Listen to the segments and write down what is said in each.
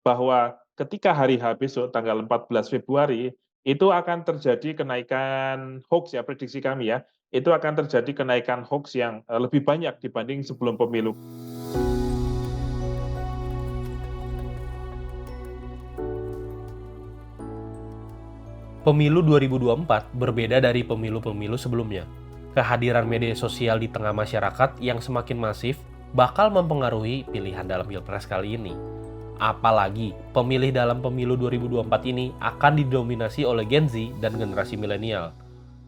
bahwa ketika hari H besok tanggal 14 Februari, itu akan terjadi kenaikan hoax ya, prediksi kami ya, itu akan terjadi kenaikan hoax yang, lebih banyak dibanding sebelum pemilu. Pemilu 2024 berbeda dari pemilu-pemilu sebelumnya. Kehadiran media sosial di tengah masyarakat yang semakin masif bakal mempengaruhi pilihan dalam Pilpres kali ini. Apalagi, pemilih dalam pemilu 2024 ini akan didominasi oleh Gen Z dan generasi milenial,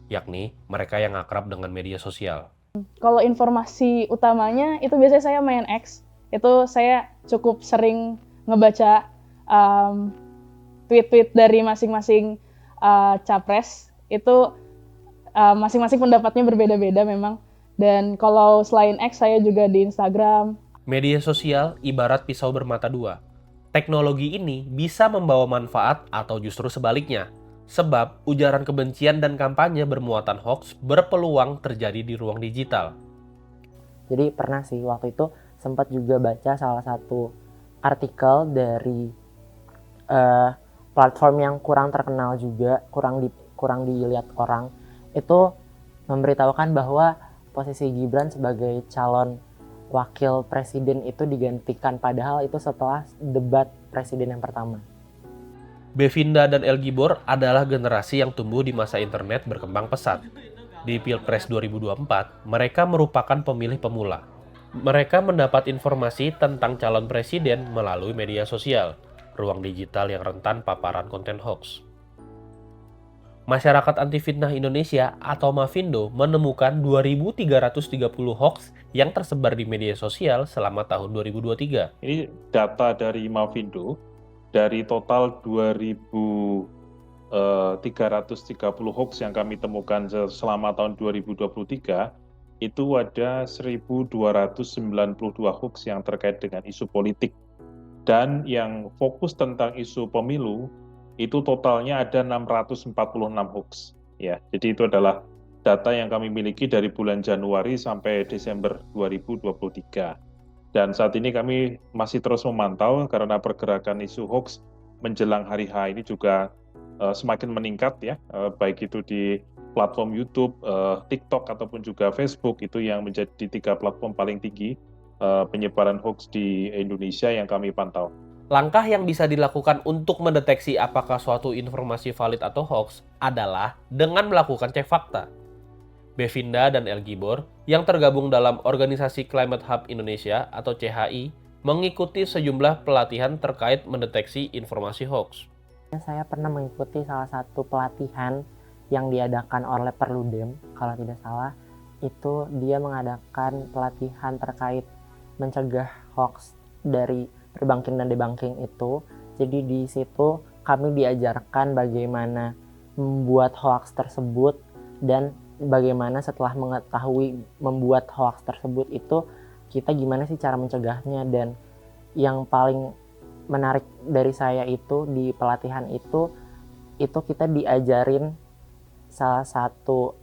yakni mereka yang akrab dengan media sosial. Kalau informasi utamanya itu biasanya saya main X, itu saya cukup sering ngebaca tweet-tweet dari masing-masing capres, itu masing-masing pendapatnya berbeda-beda memang. Dan kalau selain X, saya juga di Instagram. Media sosial ibarat pisau bermata dua. Teknologi ini bisa membawa manfaat atau justru sebaliknya, sebab ujaran kebencian dan kampanye bermuatan hoax berpeluang terjadi di ruang digital. Jadi pernah sih waktu itu sempat juga baca salah satu artikel dari platform yang kurang terkenal juga, kurang dilihat orang, itu memberitahukan bahwa posisi Gibran sebagai calon wakil presiden itu digantikan, padahal itu setelah debat presiden yang pertama. Bevinda dan El Gibor adalah generasi yang tumbuh di masa internet berkembang pesat. Di Pilpres 2024, mereka merupakan pemilih pemula. Mereka mendapat informasi tentang calon presiden melalui media sosial, ruang digital yang rentan paparan konten hoax. Masyarakat Anti Fitnah Indonesia atau Mafindo menemukan 2.330 hoax yang tersebar di media sosial selama tahun 2023. Ini data dari Mavindo, dari total 2.330 hoax yang kami temukan selama tahun 2023, itu ada 1.292 hoax yang terkait dengan isu politik. Dan yang fokus tentang isu pemilu, itu totalnya ada 646 hoax. Ya, jadi itu adalah data yang kami miliki dari bulan Januari sampai Desember 2023. Dan saat ini kami masih terus memantau karena pergerakan isu hoax menjelang hari H ini juga semakin meningkat ya, baik itu di platform YouTube, TikTok ataupun juga Facebook, itu yang menjadi 3 platform paling tinggi penyebaran hoax di Indonesia yang kami pantau. Langkah yang bisa dilakukan untuk mendeteksi apakah suatu informasi valid atau hoax adalah dengan melakukan cek fakta. Bevinda dan El Gibor yang tergabung dalam Organisasi Climate Hub Indonesia atau CHI mengikuti sejumlah pelatihan terkait mendeteksi informasi hoax. Saya pernah mengikuti salah satu pelatihan yang diadakan oleh Perludem, kalau tidak salah, itu dia mengadakan pelatihan terkait mencegah hoax dari pre-banking dan debunking itu. Jadi di situ kami diajarkan bagaimana membuat hoax tersebut dan bagaimana setelah mengetahui membuat hoax tersebut itu kita gimana sih cara mencegahnya. Dan yang paling menarik dari saya itu di pelatihan itu kita diajarin salah satu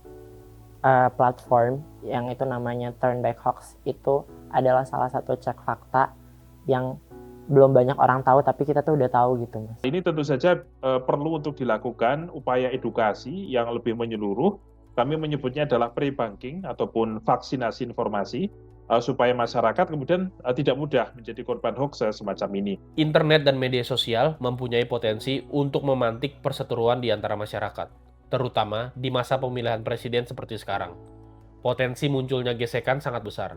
platform yang itu namanya Turn Back Hoax. Itu adalah salah satu cek fakta yang belum banyak orang tahu, tapi kita tuh udah tahu gitu, Mas. Ini tentu saja perlu untuk dilakukan upaya edukasi yang lebih menyeluruh. Kami menyebutnya adalah pre-banking ataupun vaksinasi informasi, supaya masyarakat kemudian tidak mudah menjadi korban hoax semacam ini. Internet dan media sosial mempunyai potensi untuk memantik perseteruan di antara masyarakat, terutama di masa pemilihan presiden seperti sekarang. Potensi munculnya gesekan sangat besar.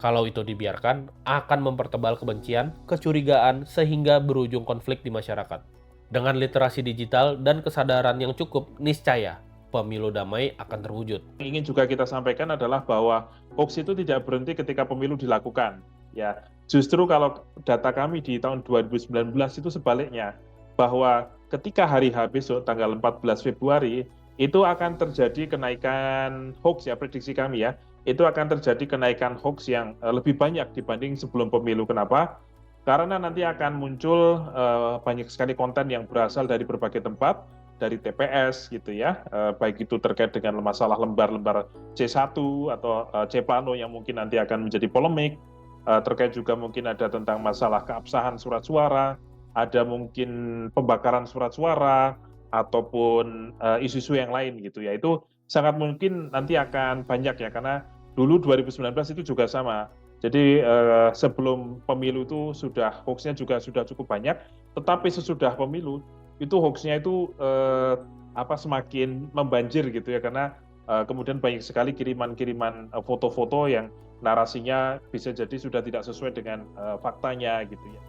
Kalau itu dibiarkan, akan mempertebal kebencian, kecurigaan, sehingga berujung konflik di masyarakat. Dengan literasi digital dan kesadaran yang cukup, niscaya pemilu damai akan terwujud. Yang ingin juga kita sampaikan adalah bahwa hoax itu tidak berhenti ketika pemilu dilakukan. Ya, justru kalau data kami di tahun 2019 itu sebaliknya, bahwa ketika hari H besok tanggal 14 Februari, itu akan terjadi kenaikan hoax ya, prediksi kami ya, itu akan terjadi kenaikan hoax yang lebih banyak dibanding sebelum pemilu. Kenapa? Karena nanti akan muncul banyak sekali konten yang berasal dari berbagai tempat, dari TPS gitu ya, baik itu terkait dengan masalah lembar-lembar C1 atau C Plano yang mungkin nanti akan menjadi polemik, terkait juga mungkin ada tentang masalah keabsahan surat suara, ada mungkin pembakaran surat suara, ataupun isu-isu yang lain gitu ya. Itu sangat mungkin nanti akan banyak ya, karena dulu 2019 itu juga sama. Jadi sebelum pemilu itu hoax-nya juga sudah cukup banyak, tetapi sesudah pemilu itu hoax-nya itu semakin membanjir gitu ya, karena kemudian banyak sekali kiriman-kiriman foto-foto yang narasinya bisa jadi sudah tidak sesuai dengan faktanya gitu ya.